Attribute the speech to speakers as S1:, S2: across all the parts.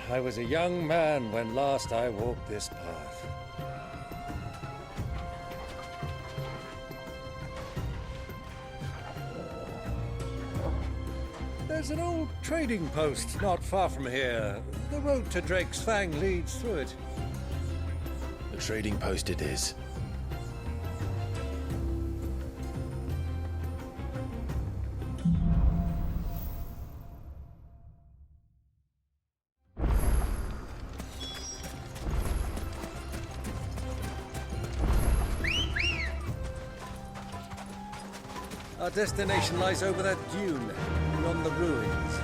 S1: I was a young man when last I walked this path. There's an old trading post not far from here. The road to Drake's Fang leads through it.
S2: The trading post it is.
S1: Our destination lies over that dune, beyond the ruins.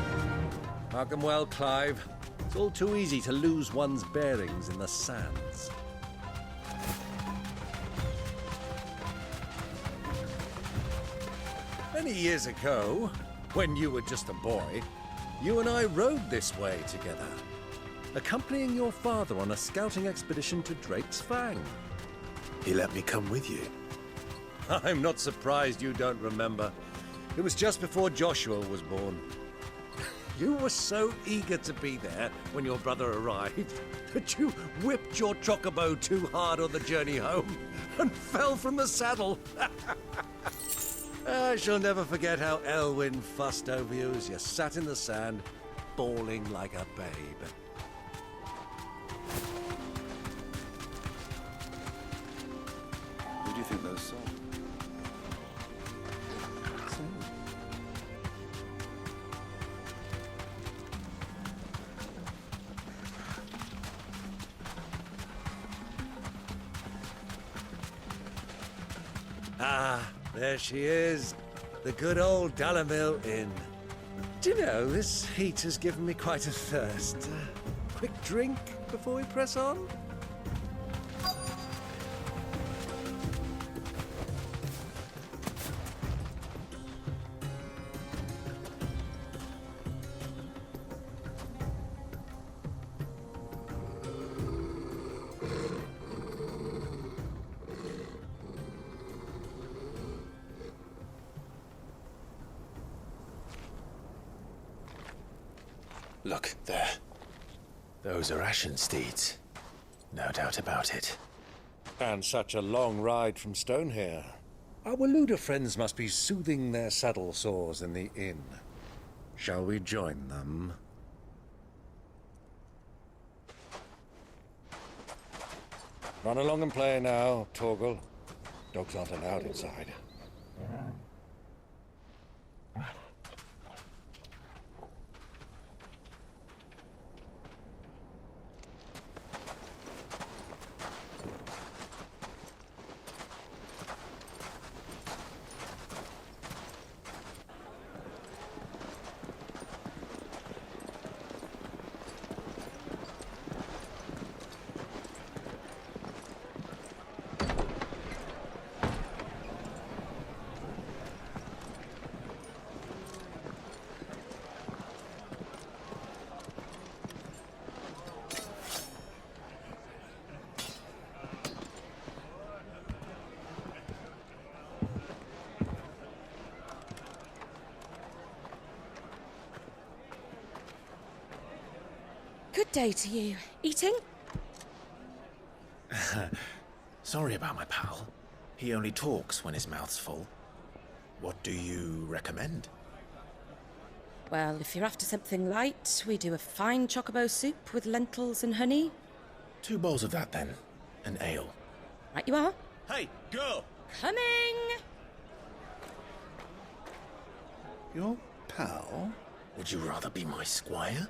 S1: Mark them well, Clive. It's all too easy to lose one's bearings in the sands. Many years ago, when you were just a boy, you and I rode this way together, accompanying your father on a scouting expedition to Drake's Fang.
S2: He let me come with you.
S1: I'm not surprised you don't remember. It was just before Joshua was born. You were so eager to be there when your brother arrived that you whipped your chocobo too hard on the journey home and fell from the saddle. I shall never forget how Elwyn fussed over you as you sat in the sand, bawling like a babe.
S3: Who do you think those saw?
S1: Ah, there she is. The good old Dalimil Inn. Do you know, this heat has given me quite a thirst. Quick drink before we press on?
S2: Look, there. Those are ashen steeds. No doubt about it.
S1: And such a long ride from Stone here. Our Waluda friends must be soothing their saddle sores in the inn. Shall we join them? Run along and play now, Torgal. Dogs aren't allowed inside.
S4: Good day to you. Eating?
S2: Sorry about my pal. He only talks when his mouth's full. What do you recommend?
S4: Well, if you're after something light, we do a fine chocobo soup with lentils and honey.
S2: 2 bowls of that, then. An ale.
S4: Right you are.
S2: Hey, girl!
S4: Coming!
S3: Your pal?
S2: Would you rather be my squire?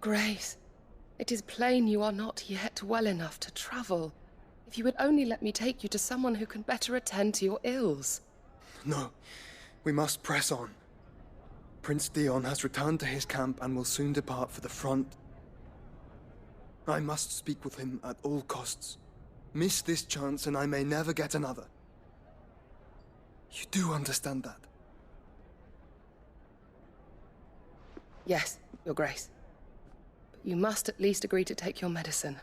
S5: Grace, it is plain you are not yet well enough to travel. If you would only let me take you to someone who can better attend to your ills.
S6: No, we must press on. Prince Dion has returned to his camp and will soon depart for the front. I must speak with him at all costs. Miss this chance and I may never get another. You do understand that?
S5: Yes, Your Grace. But you must at least agree to take your medicine.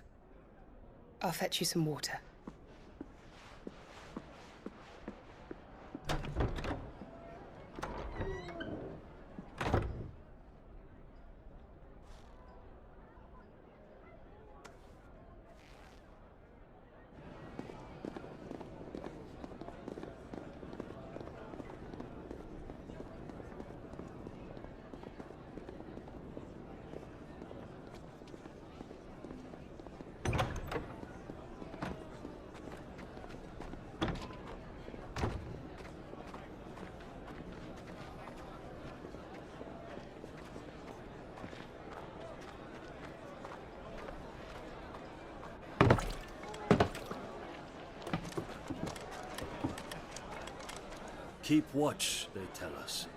S5: I'll fetch you some water.
S1: Keep watch, they tell us.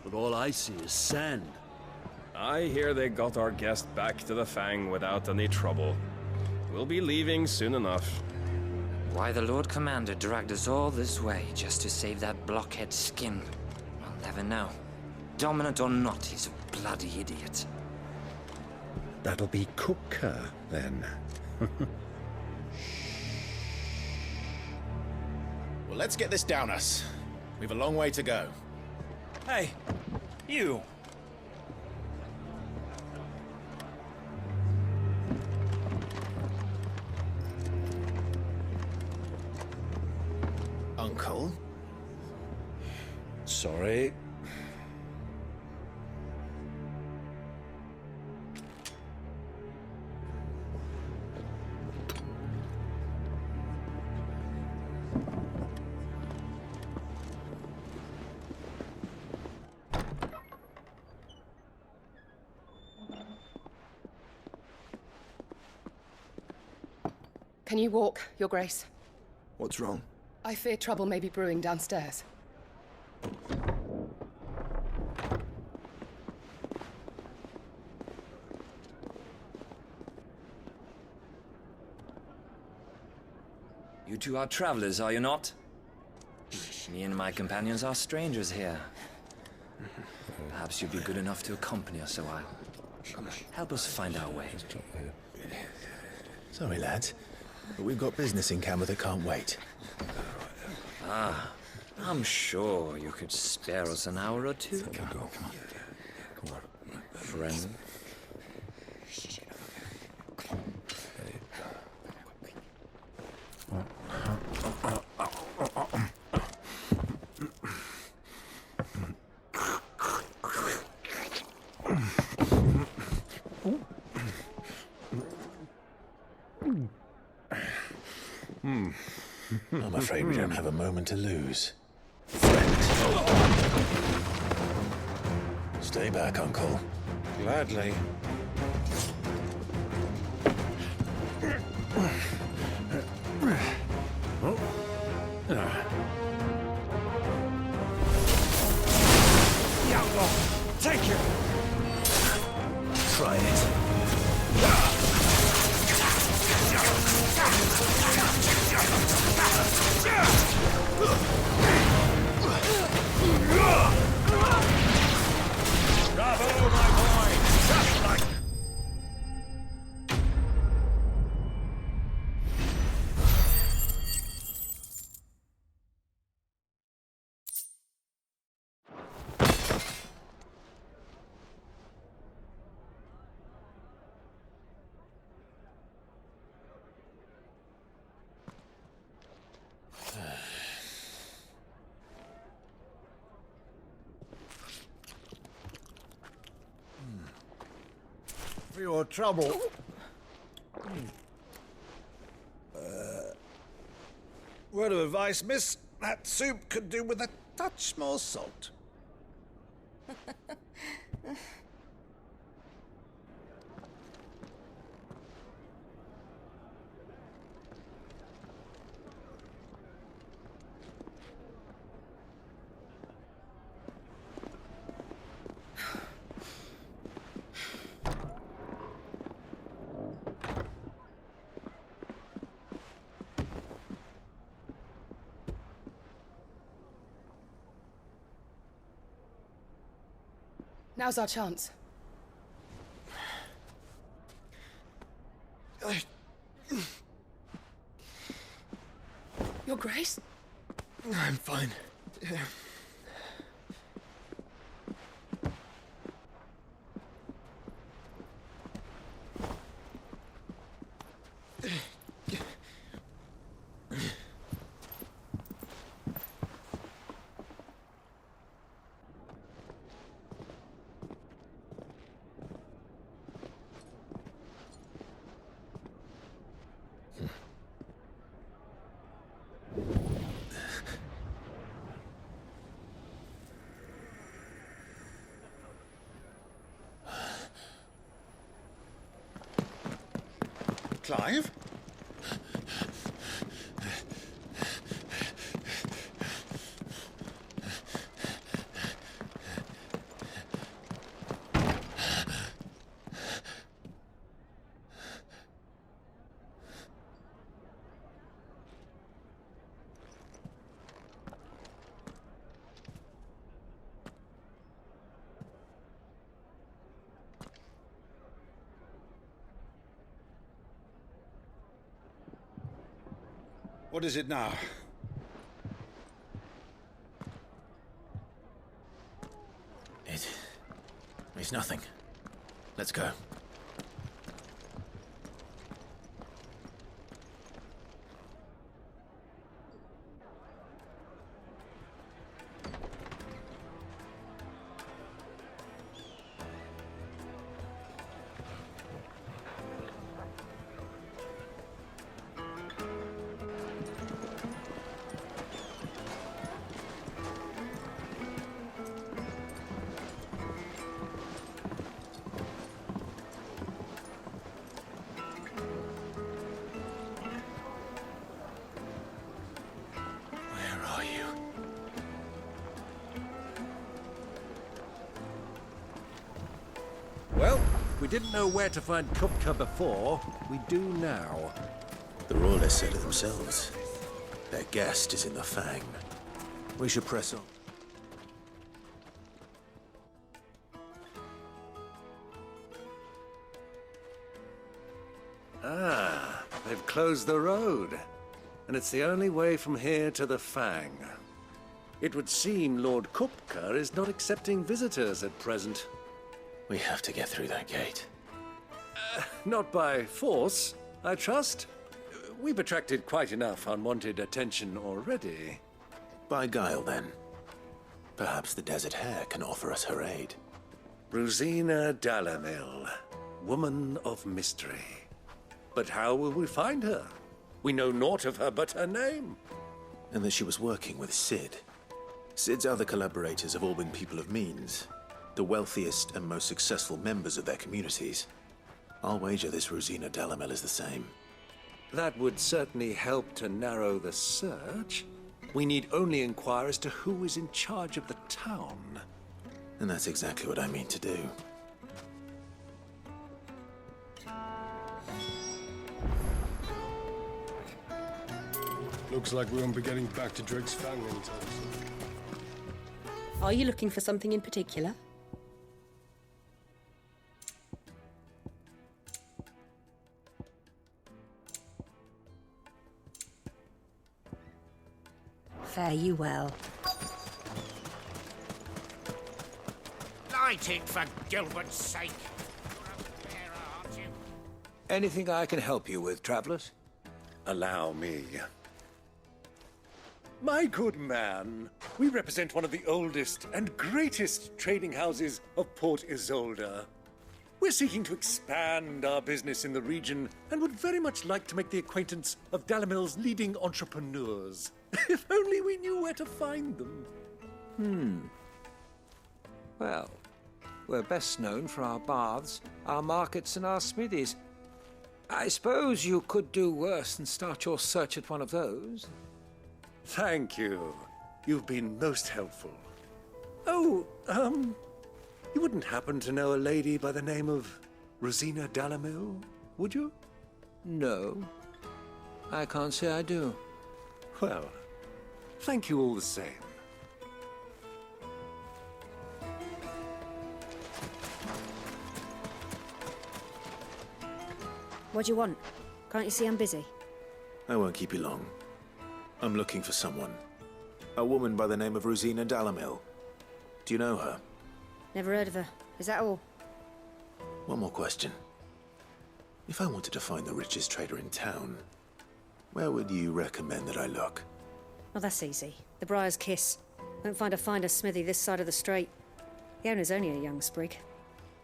S1: But all I see is sand.
S7: I hear they got our guest back to the Fang without any trouble. We'll be leaving soon enough.
S8: Why the Lord Commander dragged us all this way just to save that blockhead's skin, I'll never know. Dominant or not, he's a bloody idiot.
S9: That'll be Cooker, then.
S2: Well, let's get this down us. We've a long way to go.
S10: Hey, you!
S2: Uncle?
S9: Sorry.
S5: Can you walk, Your Grace?
S6: What's wrong?
S5: I fear trouble may be brewing downstairs.
S8: You two are travelers, are you not? Me and my companions are strangers here. Perhaps you'd be good enough to accompany us a while. Help us find our way.
S2: Sorry, lads, but we've got business in camera that can't wait.
S8: Ah, I'm sure you could spare us an hour or two.
S9: Come on.
S8: Friend.
S2: I'm afraid we don't have a moment to lose. Stay back, Uncle.
S9: Gladly.
S1: Take it!
S2: Try it.
S1: Bravo, my boy! Just like... For your trouble. Word of advice, miss. That soup could do with a touch more salt.
S5: Now's our chance. Your Grace?
S6: I'm fine.
S3: Clive? What is it now?
S2: It's nothing. Let's go.
S1: Well, we didn't know where to find Kupka before. We do now.
S2: The Royalists said it themselves. Their guest is in the Fang.
S3: We should press on.
S1: Ah, they've closed the road. And it's the only way from here to the Fang. It would seem Lord Kupka is not accepting visitors at present.
S2: We have to get through that gate.
S1: Not by force, I trust. We've attracted quite enough unwanted attention already.
S2: By guile, then. Perhaps the Desert Hare can offer us her aid.
S1: Rosina Dalimil, woman of mystery. But how will we find her? We know naught of her but her name.
S2: And that she was working with Sid. Sid's other collaborators have all been people of means. The wealthiest and most successful members of their communities. I'll wager this Rosina Dalimil is the same.
S1: That would certainly help to narrow the search. We need only inquire as to who is in charge of the town.
S2: And that's exactly what I mean to do.
S7: Looks like we won't be getting back to Drake's Fang anytime soon.
S4: Are you looking for something in particular? Fare you well.
S11: Light it, for Gilbert's sake. You're a bearer, aren't you?
S1: Anything I can help you with, travelers? Allow me. My good man, we represent one of the oldest and greatest trading houses of Port Isolde. We're seeking to expand our business in the region and would very much like to make the acquaintance of Dalimil's leading entrepreneurs. If only we knew where to find them.
S12: Well, we're best known for our baths, our markets, and our smithies. I suppose you could do worse than start your search at one of those.
S1: Thank you. You've been most helpful. Oh, you wouldn't happen to know a lady by the name of Rosina Dalimil, would you?
S12: No, I can't say I do.
S1: Well, thank you all the same.
S13: What do you want? Can't you see I'm busy?
S2: I won't keep you long. I'm looking for someone. A woman by the name of Rosina Dalimil. Do you know her?
S13: Never heard of her. Is that all?
S2: One more question. If I wanted to find the richest trader in town, where would you recommend that I look?
S13: Oh, that's easy. The Briar's Kiss. Won't find a finer smithy this side of the strait. The owner's only a young sprig,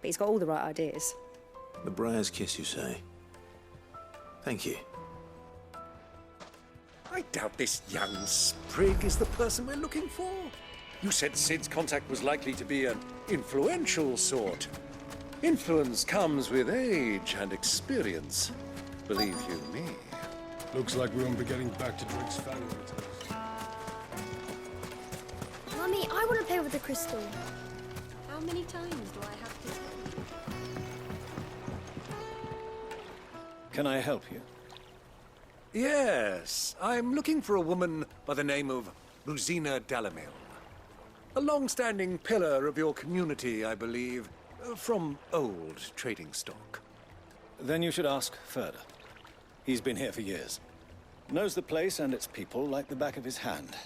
S13: but he's got all the right ideas.
S2: The Briar's Kiss, you say? Thank you.
S1: I doubt this young sprig is the person we're looking for. You said Sid's contact was likely to be an influential sort. Influence comes with age and experience. Believe you me.
S14: Looks like we won't be getting back to Drake's Fang.
S15: Mummy, I want to play with the crystal. How many times do I have to tell you?
S10: Can I help you?
S1: Yes, I'm looking for a woman by the name of Rosina Dalimil. A long-standing pillar of your community, I believe, from old trading stock.
S10: Then you should ask Ferda. He's been here for years. Knows the place and its people like the back of his hand.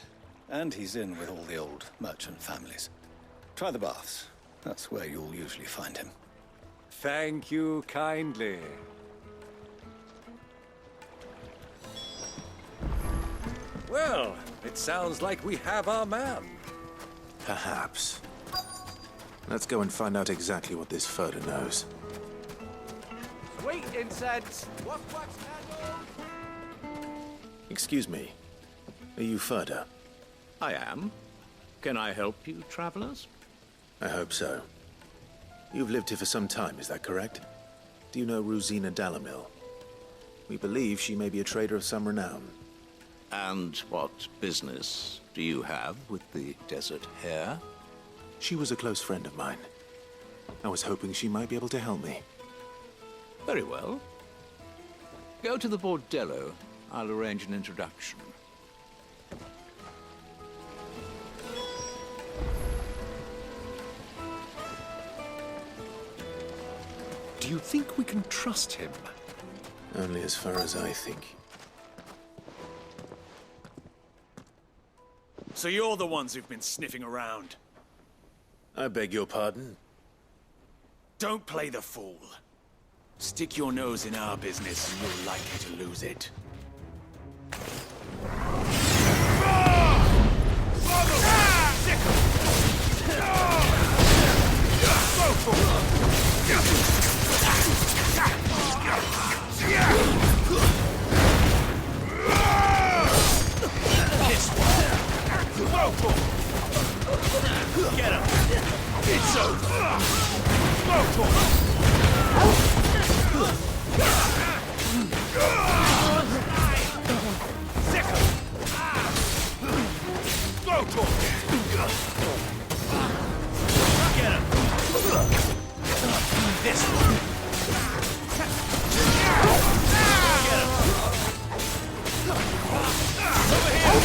S10: And he's in with all the old merchant families. Try the baths. That's where you'll usually find him.
S1: Thank you kindly. Well, it sounds like we have our man.
S2: Perhaps. Let's go and find out exactly what this Ferda knows.
S16: Sweet incense! Wax candles!
S2: Excuse me. Are you Ferda?
S17: I am. Can I help you, travelers?
S2: I hope so. You've lived here for some time, is that correct? Do you know Rosina Dalimil? We believe she may be a trader of some renown.
S17: And what business do you have with the desert hare?
S2: She was a close friend of mine. I was hoping she might be able to help me.
S17: Very well. Go to the bordello. I'll arrange an introduction.
S1: Do you think we can trust him?
S2: Only as far as I think.
S16: So you're the ones who've been sniffing around.
S2: I beg your pardon?
S16: Don't play the fool. Stick your nose in our business and you're likely to lose it.
S11: Get him! It's over! Go for Sick him! Go for Get him! This one! Get him! Over here!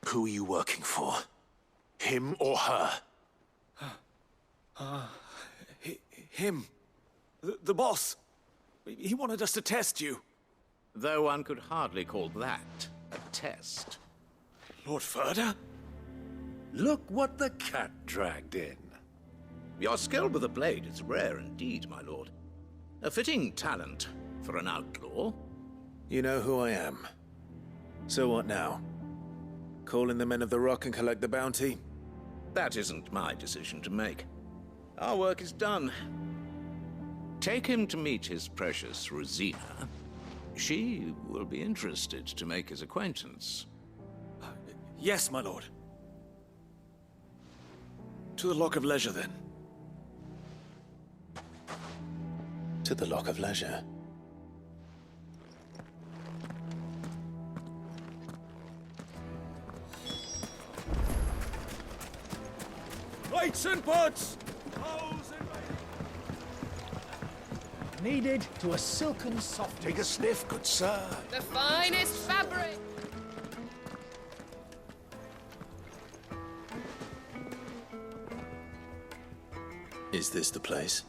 S2: Who are you working for? Him or her?
S16: Him. The boss. He wanted us to test you.
S17: Though one could hardly call that a test.
S16: Lord Ferda?
S1: Look what the cat dragged in.
S17: Your skill with the blade is rare indeed, my lord. A fitting talent for an outlaw.
S2: You know who I am. So what now? Call in the men of the Rock and collect the bounty?
S17: That isn't my decision to make. Our work is done. Take him to meet his precious Rosina. She will be interested to make his acquaintance.
S16: Yes, my lord. To the Lock of Leisure, then.
S2: To the Lock of Leisure.
S16: Lights and butts!
S11: Needed to a silken soft.
S16: Take a sniff, good sir.
S5: The finest fabric!
S2: Is this the place?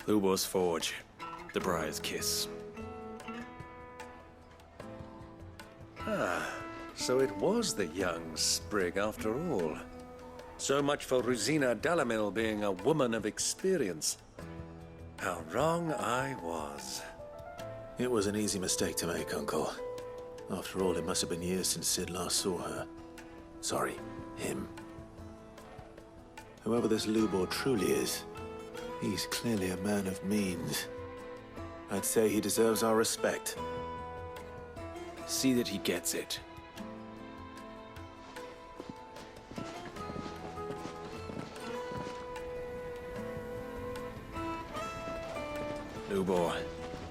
S16: Ubor's Forge. The Briar's Kiss.
S1: Ah, so it was the young sprig after all. So much for Rosina Dalimil being a woman of experience. How wrong I was.
S2: It was an easy mistake to make, Uncle. After all, it must have been years since Sid last saw her. Sorry, him. Whoever this Lubor truly is, he's clearly a man of means. I'd say he deserves our respect.
S16: See that he gets it. Lubor,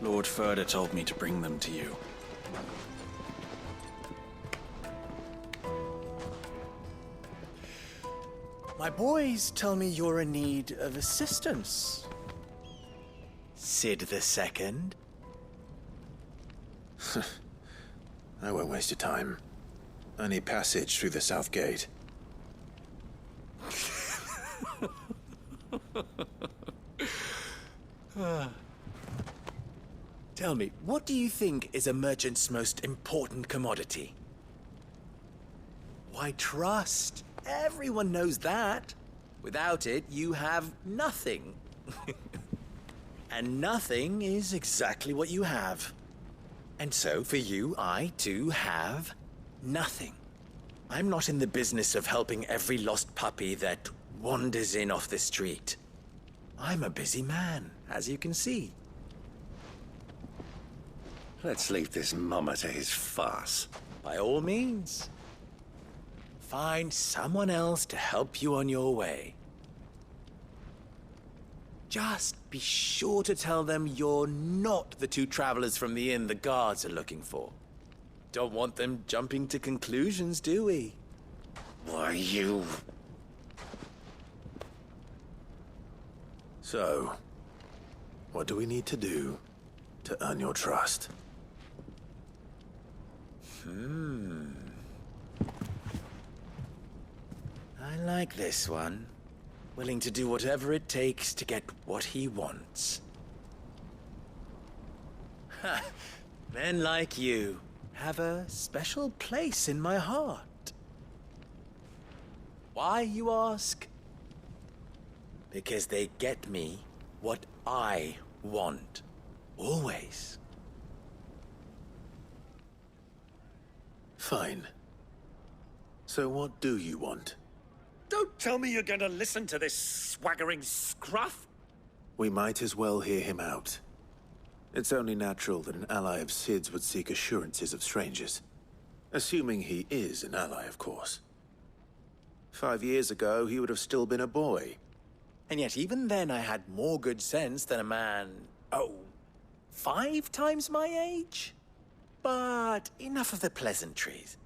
S16: Lord Ferda told me to bring them to you.
S18: My boys tell me you're in need of assistance. Sid the Second.
S2: I won't waste your time. I need passage through the south gate.
S18: Tell me, what do you think is a merchant's most important commodity? Why, trust. Everyone knows that. Without it, you have nothing. And nothing is exactly what you have. And so, for you, I, too, have nothing. I'm not in the business of helping every lost puppy that wanders in off the street. I'm a busy man, as you can see.
S1: Let's leave this mummer to his farce.
S18: By all means. Find someone else to help you on your way. Just be sure to tell them you're not the two travelers from the inn the guards are looking for. Don't want them jumping to conclusions, do we?
S1: Why, you...
S2: So, what do we need to do to earn your trust?
S18: I like this one. Willing to do whatever it takes to get what he wants. Ha! Men like you have a special place in my heart. Why, you ask? Because they get me what I want. Always.
S2: Fine. So what do you want?
S1: Don't tell me you're going to listen to this swaggering scruff!
S2: We might as well hear him out. It's only natural that an ally of Sid's would seek assurances of strangers. Assuming he is an ally, of course. 5 years ago, he would have still been a boy.
S18: And yet even then I had more good sense than a man, 5 times my age? But enough of the pleasantries.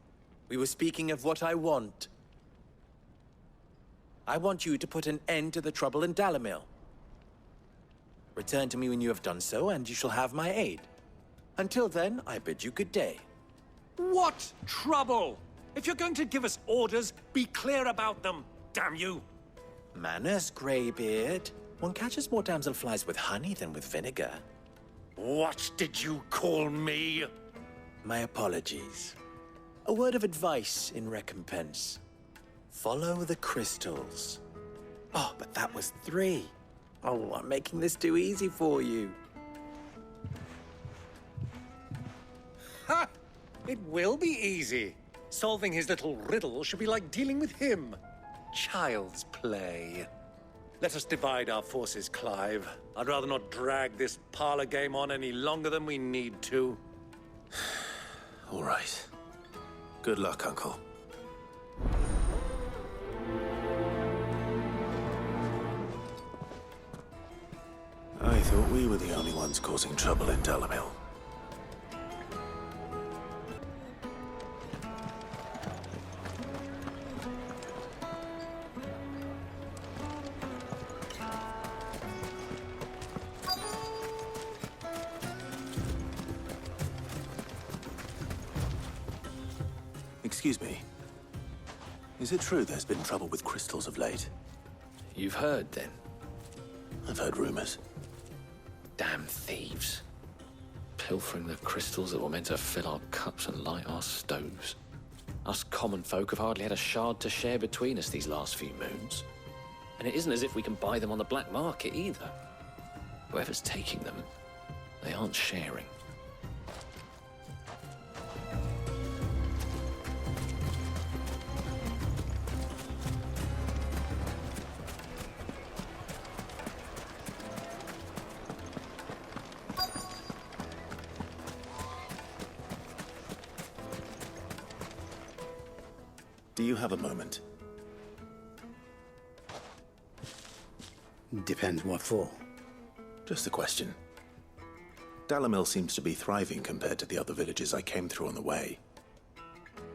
S18: We were speaking of what I want. I want you to put an end to the trouble in Dalimil. Return to me when you have done so, and you shall have my aid. Until then, I bid you good day.
S1: What trouble? If you're going to give us orders, be clear about them, damn you!
S18: Manners, Greybeard. One catches more damselflies with honey than with vinegar.
S1: What did you call me?
S18: My apologies. A word of advice in recompense. Follow the crystals. Oh, but that was 3. Oh, I'm making this too easy for you.
S1: Ha! It will be easy. Solving his little riddle should be like dealing with him. Child's play. Let us divide our forces, Clive. I'd rather not drag this parlor game on any longer than we need to.
S2: All right. Good luck, Uncle. thought we were the only ones causing trouble in Dalimil. Excuse me. Is it true there's been trouble with crystals of late?
S19: You've heard, then?
S2: I've heard rumors.
S19: Damn thieves. Pilfering the crystals that were meant to fill our cups and light our stoves. Us common folk have hardly had a shard to share between us these last few moons. And it isn't as if we can buy them on the black market either. Whoever's taking them, they aren't sharing.
S2: Do you have a moment?
S3: Depends what for.
S2: Just a question. Dalimil seems to be thriving compared to the other villages I came through on the way.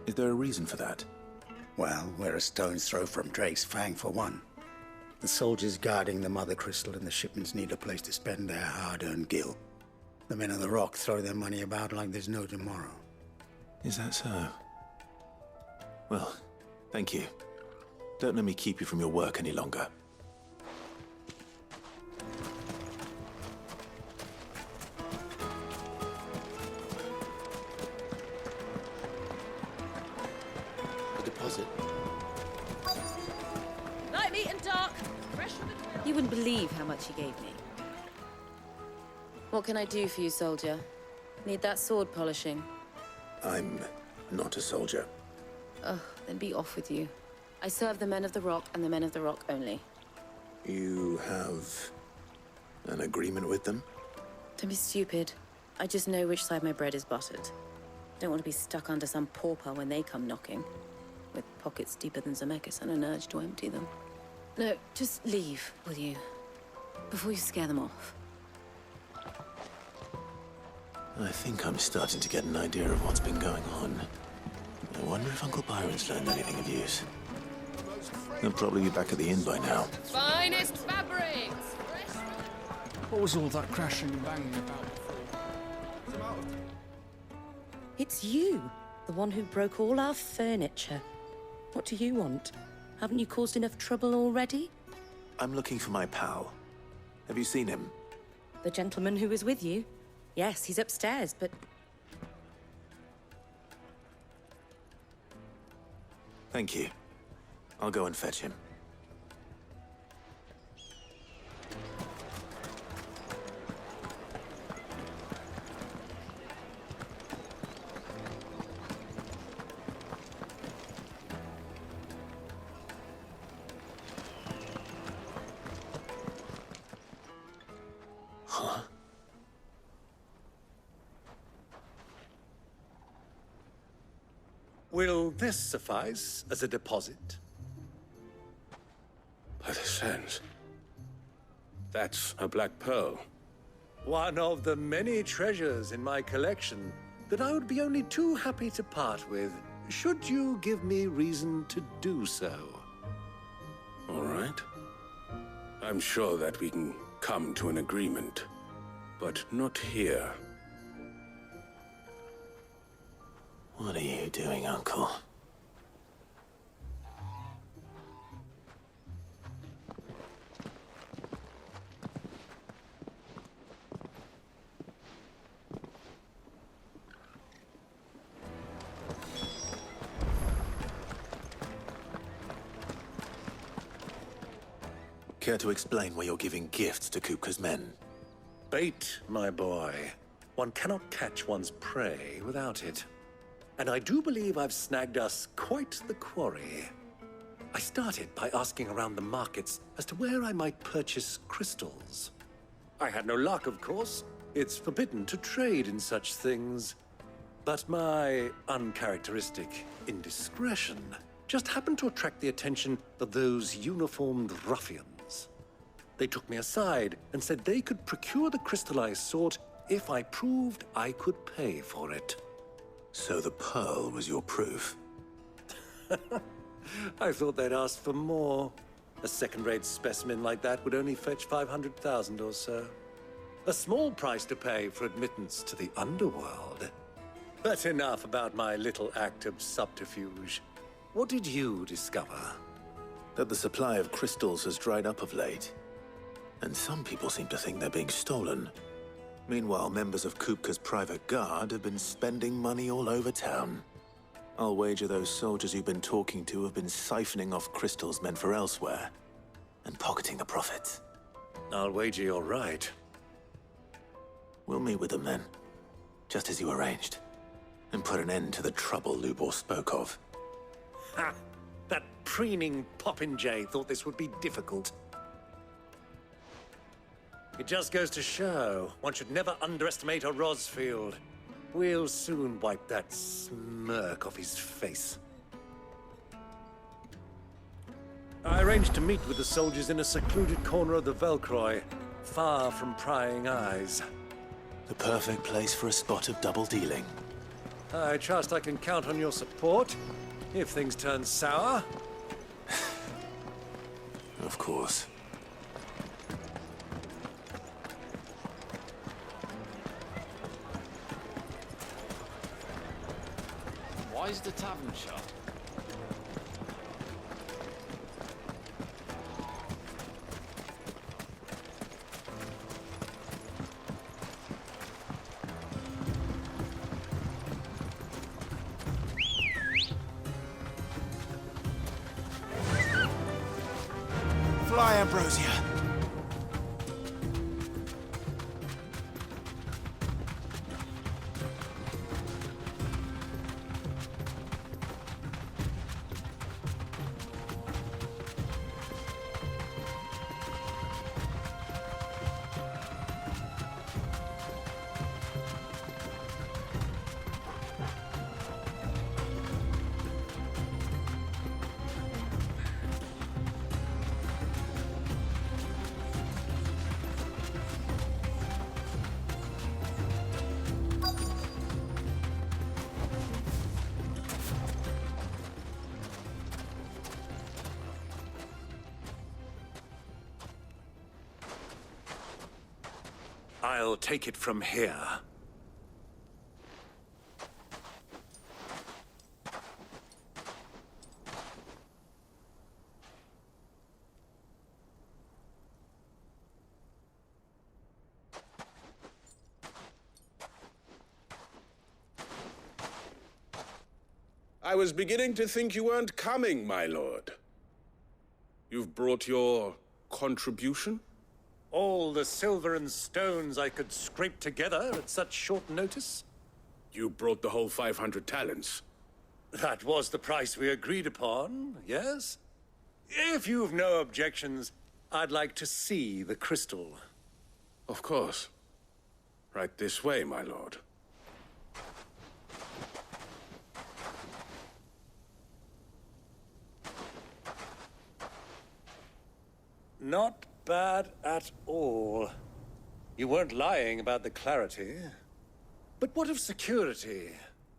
S2: Is there a reason for that?
S3: Well, we're a stone's throw from Drake's Fang, for one. The soldiers guarding the Mother Crystal and the shipments need a place to spend their hard-earned gil. The men of the Rock throw their money about like there's no tomorrow.
S2: Is that so? Well, thank you. Don't let me keep you from your work any longer.
S19: A deposit.
S4: Light, meat and dark. Fresh from the grill. You wouldn't believe how much he gave me. What can I do for you, soldier? Need that sword polishing?
S2: I'm not a soldier.
S4: Ugh, then be off with you. I serve the men of the Rock and the men of the Rock only.
S2: You have an agreement with them?
S4: Don't be stupid. I just know which side my bread is buttered. Don't want to be stuck under some pauper when they come knocking. With pockets deeper than Zemeckis and an urge to empty them. No, just leave, will you? Before you scare them off.
S2: I think I'm starting to get an idea of what's been going on. I wonder if Uncle Byron's learned anything of use. He'll probably be back at the inn by now.
S5: Finest fabrics!
S20: What was all that crashing and banging about?
S4: It's you, the one who broke all our furniture. What do you want? Haven't you caused enough trouble already?
S2: I'm looking for my pal. Have you seen him?
S4: The gentleman who was with you? Yes, he's upstairs, but...
S2: Thank you. I'll go and fetch him. Huh?
S1: Will this suffice as a deposit?
S14: By the sands. That's a black pearl.
S1: One of the many treasures in my collection that I would be only too happy to part with, should you give me reason to do so.
S14: All right. I'm sure that we can come to an agreement, but not here.
S2: What are you doing, Uncle? Care to explain why you're giving gifts to Kupka's men?
S1: Bait, my boy. One cannot catch one's prey without it. And I do believe I've snagged us quite the quarry. I started by asking around the markets as to where I might purchase crystals. I had no luck, of course. It's forbidden to trade in such things. But my uncharacteristic indiscretion just happened to attract the attention of those uniformed ruffians. They took me aside and said they could procure the crystallized sort if I proved I could pay for it.
S2: So the pearl was your proof?
S1: I thought they'd ask for more. A second-rate specimen like that would only fetch 500,000 or so. A small price to pay for admittance to the underworld. But enough about my little act of subterfuge. What did you discover?
S2: That the supply of crystals has dried up of late. And some people seem to think they're being stolen. Meanwhile, members of Kupka's private guard have been spending money all over town. I'll wager those soldiers you've been talking to have been siphoning off crystals meant for elsewhere, and pocketing the profits.
S1: I'll wager you're right.
S2: We'll meet with them then, just as you arranged, and put an end to the trouble Lubor spoke of.
S1: Ha! That preening popinjay thought this would be difficult. It just goes to show, one should never underestimate a Rosfield. We'll soon wipe that smirk off his face. I arranged to meet with the soldiers in a secluded corner of the Velcroy, far from prying eyes.
S2: The perfect place for a spot of double dealing.
S1: I trust I can count on your support, if things turn sour.
S2: Of course.
S19: Why is the tavern shut?
S16: Fly, Ambrosia.
S1: I'll take it from here.
S14: I was beginning to think you weren't coming, my lord. You've brought your contribution?
S1: All the silver and stones I could scrape together at such short notice?
S14: You brought the whole 500 talents.
S1: That was the price we agreed upon, yes? If you've no objections, I'd like to see the crystal.
S14: Of course. Right this way, my lord.
S1: Not bad at all. You weren't lying about the clarity. But what of security?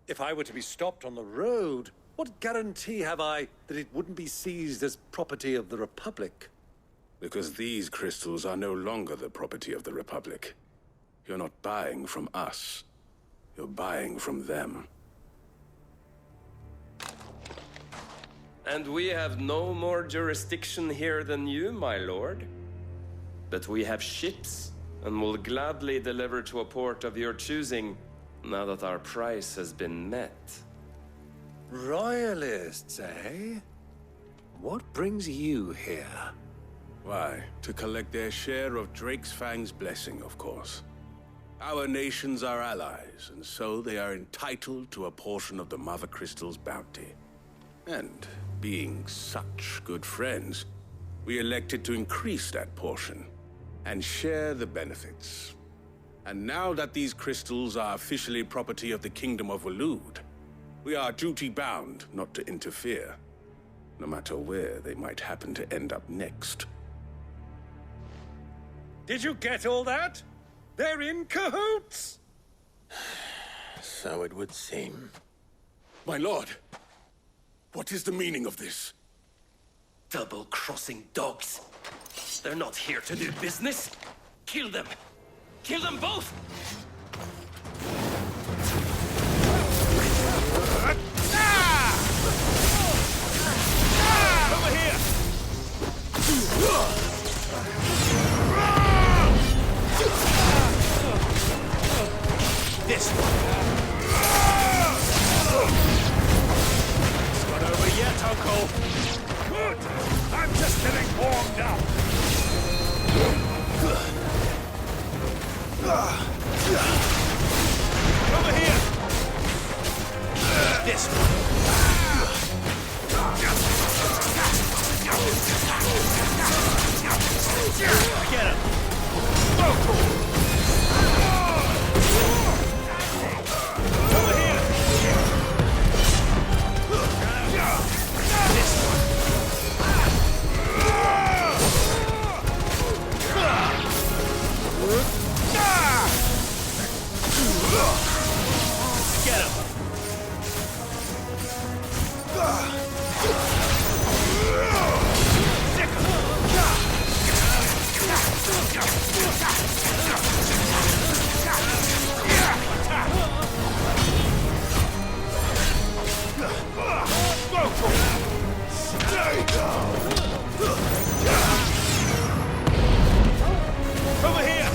S1: If I were to be stopped on the road, what guarantee have I that it wouldn't be seized as property of the Republic?
S14: Because these crystals are no longer the property of the Republic. You're not buying from us. You're buying from them.
S7: And we have no more jurisdiction here than you, my lord. But we have ships, and will gladly deliver to a port of your choosing, now that our price has been met.
S1: Royalists, eh? What brings you here?
S14: Why, to collect their share of Drake's Fang's blessing, of course. Our nations are allies, and so they are entitled to a portion of the Mother Crystal's bounty. And being such good friends, we elected to increase that portion and share the benefits. And now that these crystals are officially property of the Kingdom of Waloed, we are duty-bound not to interfere, no matter where they might happen to end up next.
S1: Did you get all that? They're in cahoots!
S2: So it would seem.
S14: My lord, what is the meaning of this?
S7: Double-crossing dogs. They're not here to do business. Kill them. Kill them both!
S1: Over here!
S16: This one. It's not over yet, Uncle.
S1: Good! I'm just getting warmed up!
S16: Over here. This one. Get him. Over here. This one. Get him. Over here!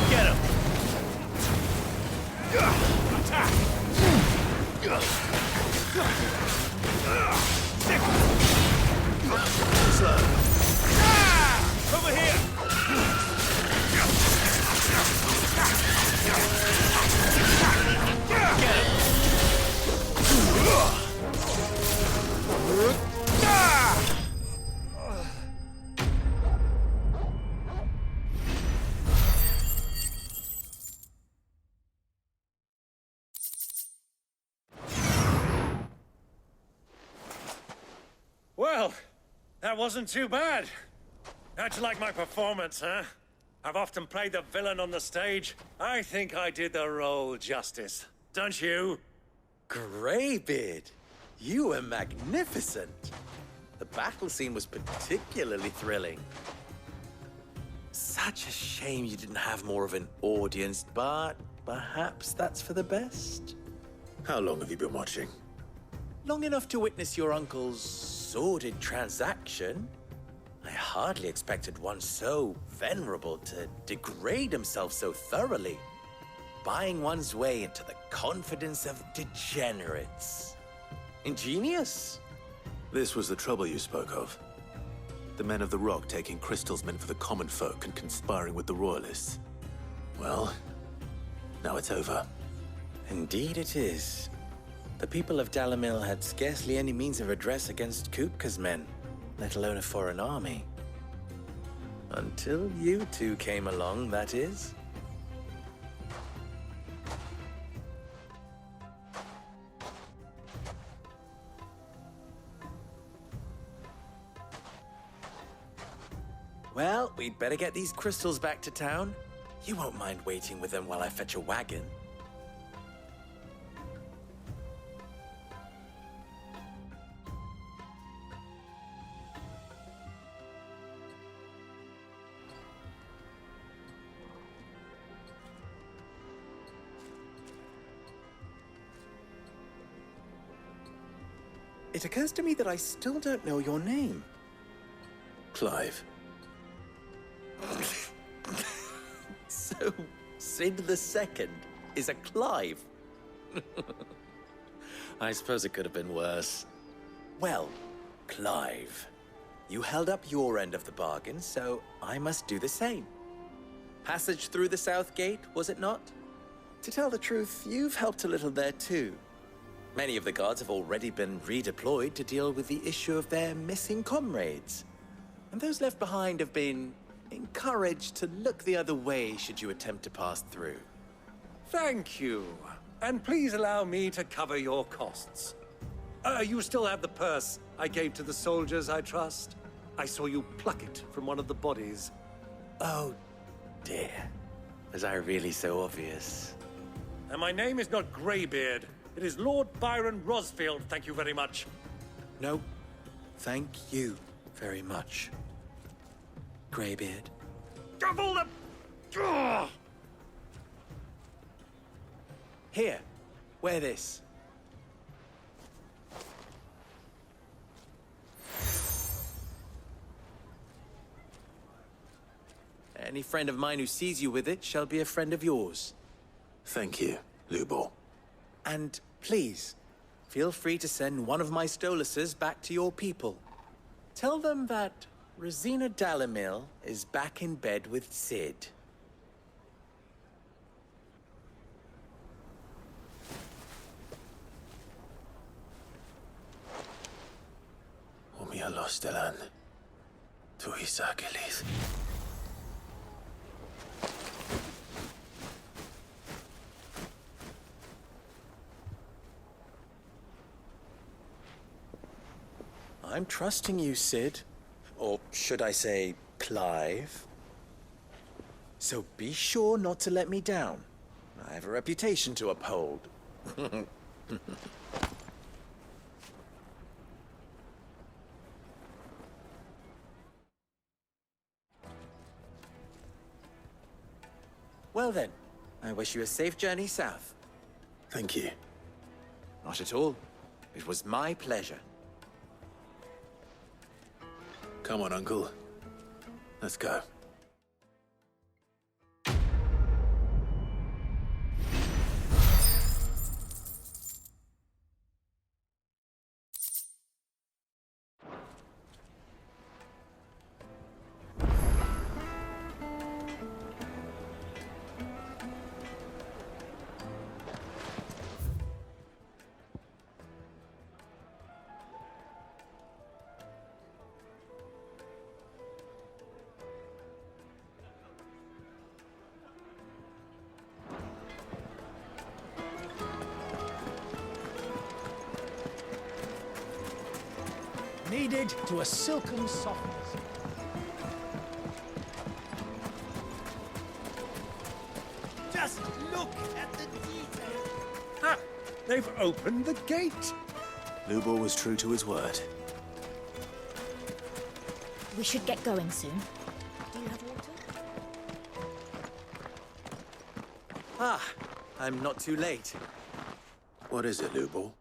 S16: Get him! Attack! Slow. Over here! Get him!
S1: Well, that wasn't too bad. How'd you like my performance, huh? I've often played the villain on the stage. I think I did the role justice. Don't you?
S18: Greybeard, you were magnificent. The battle scene was particularly thrilling. Such a shame you didn't have more of an audience, but perhaps that's for the best.
S2: How long have you been watching?
S18: Long enough to witness your uncle's sordid transaction. I hardly expected one so venerable to degrade himself so thoroughly, buying one's way into the confidence of degenerates. Ingenious.
S2: This was the trouble you spoke of. The men of the Rock taking crystals meant for the common folk and conspiring with the Royalists. Well, now it's over.
S18: Indeed it is. The people of Dalimil had scarcely any means of redress against Kupka's men, let alone a foreign army. Until you two came along, that is. Well, we'd better get these crystals back to town. You won't mind waiting with them while I fetch a wagon. It occurs to me that I still don't know your name.
S2: Clive.
S18: So, Sid the Second is a Clive? I suppose it could have been worse. Well, Clive, you held up your end of the bargain, so I must do the same. Passage through the South Gate, was it not? To tell the truth, you've helped a little there too. Many of the guards have already been redeployed to deal with the issue of their missing comrades. And those left behind have been encouraged to look the other way should you attempt to pass through.
S1: Thank you. And please allow me to cover your costs. You still have the purse I gave to the soldiers, I trust? I saw you pluck it from one of the bodies.
S18: Oh, dear. Was I really so obvious?
S1: And my name is not Greybeard. It is Lord Byron Rosfield, thank you very much.
S18: No, thank you very much, Greybeard.
S1: Double the... Ugh!
S18: Here, wear this. Any friend of mine who sees you with it shall be a friend of yours.
S2: Thank you, Lubor.
S18: And please, feel free to send one of my Stoluses back to your people. Tell them that Rosina Dalimil is back in bed with Sid.
S2: Umia Lostelan. Tuisa Gilis.
S18: I'm trusting you, Sid. Or should I say, Clive. So be sure not to let me down. I have a reputation to uphold. Well then, I wish you a safe journey south.
S2: Thank you.
S18: Not at all. It was my pleasure.
S2: Come on, Uncle. Let's go.
S11: Kneaded to a silken softness. Just look at the detail.
S1: Ah, they've opened the gate.
S2: Lubor was true to his word.
S21: We should get going soon.
S15: Do you have water?
S18: Ah, I'm not too late.
S2: What is it, Lubor?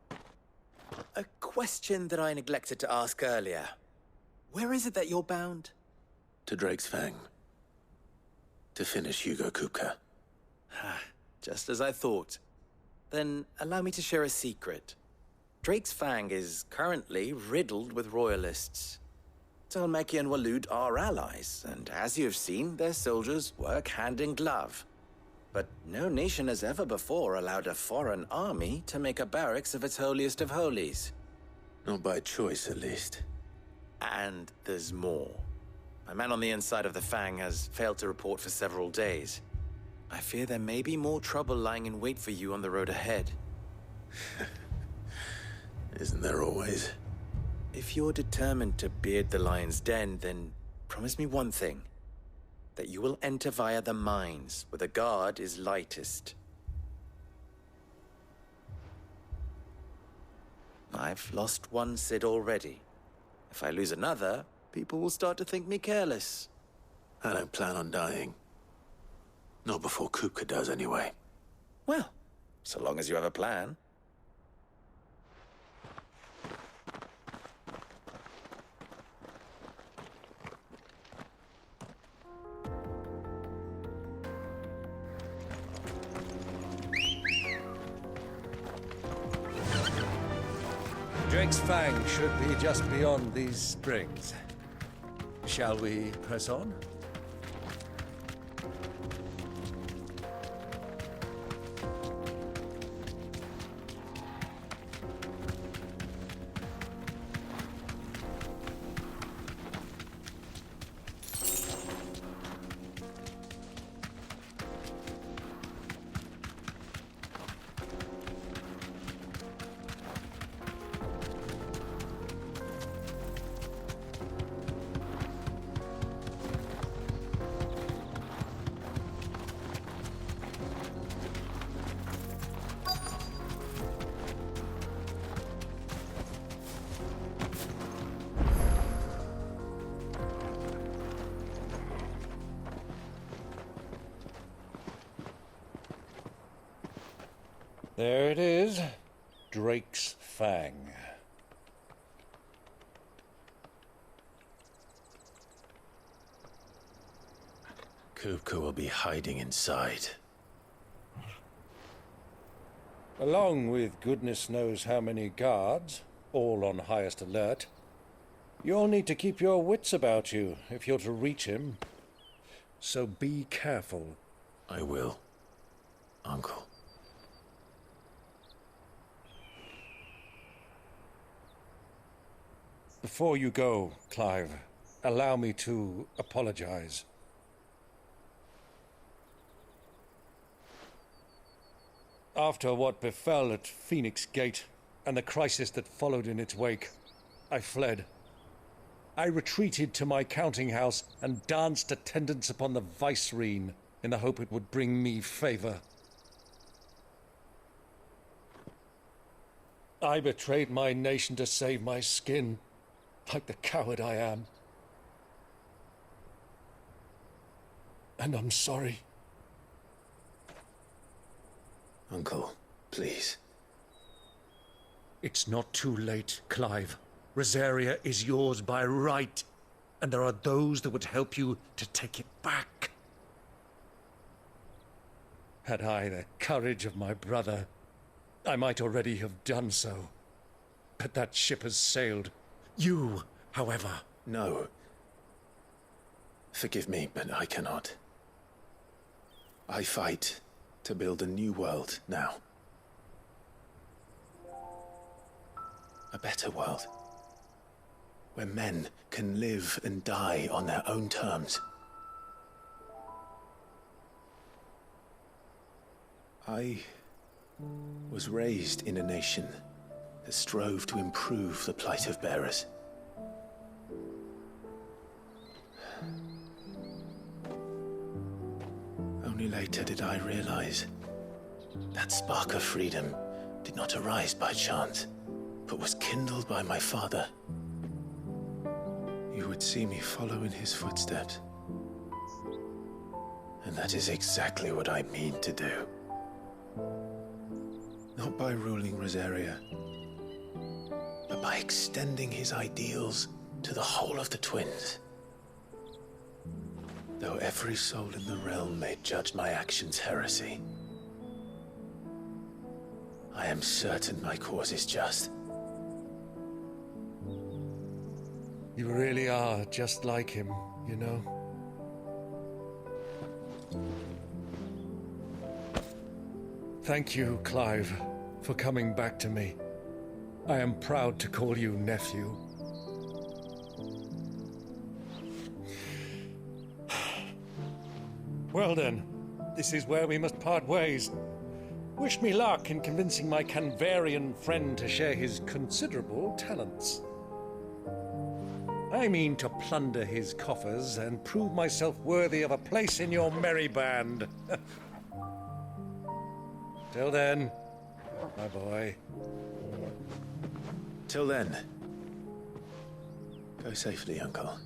S18: A question that I neglected to ask earlier. Where is it that you're bound?
S2: To Drake's Fang. To finish Hugo Kupka.
S18: Just as I thought. Then allow me to share a secret. Drake's Fang is currently riddled with Royalists. Talmeki and Walud are allies, and as you have seen, their soldiers work hand in glove. But no nation has ever before allowed a foreign army to make a barracks of its holiest of holies.
S2: Not by choice, at least.
S18: And there's more. A man on the inside of the Fang has failed to report for several days. I fear there may be more trouble lying in wait for you on the road ahead.
S2: Isn't there always?
S18: If you're determined to beard the lion's den, then promise me one thing. That you will enter via the mines, where the guard is lightest. I've lost one Sid already. If I lose another, people will start to think me careless.
S2: I don't plan on dying. Not before Kupka does, anyway.
S18: Well, so long as you have a plan.
S1: Drake's Fang should be just beyond these springs. Shall we press on? There it is. Drake's Fang.
S2: Kupka will be hiding inside.
S1: Along with goodness knows how many guards, all on highest alert. You'll need to keep your wits about you if you're to reach him. So be careful.
S2: I will, Uncle.
S1: Before you go, Clive, allow me to apologize. After what befell at Phoenix Gate and the crisis that followed in its wake, I fled. I retreated to my counting house and danced attendance upon the vicereine in the hope it would bring me favor. I betrayed my nation to save my skin, like the coward I am. And I'm sorry.
S2: Uncle, please.
S1: It's not too late, Clive. Rosaria is yours by right, and there are those that would help you to take it back. Had I the courage of my brother, I might already have done so. But that ship has sailed. You, however...
S2: No. Forgive me, but I cannot. I fight to build a new world now. A better world. Where men can live and die on their own terms. I was raised in a nation that strove to improve the plight of bearers. Only later did I realize that spark of freedom did not arise by chance, but was kindled by my father. You would see me follow in his footsteps. And that is exactly what I mean to do. Not by ruling Rosaria, but by extending his ideals to the whole of the twins. Though every soul in the realm may judge my actions heresy, I am certain my cause is just.
S1: You really are just like him, you know? Thank you, Clive, for coming back to me. I am proud to call you nephew. Well then, this is where we must part ways. Wish me luck in convincing my Canvarian friend to share his considerable talents. I mean to plunder his coffers and prove myself worthy of a place in your merry band. Till then, my boy.
S2: Till then, go safely, Uncle.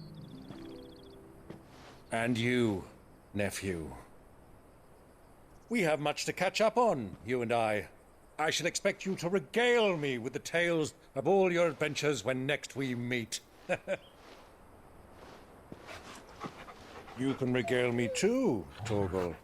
S1: And you, nephew. We have much to catch up on, you and I. I shall expect you to regale me with the tales of all your adventures when next we meet. You can regale me too, Torgal.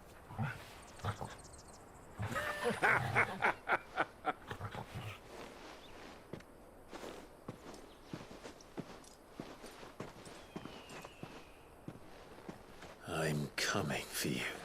S2: I'm coming for you.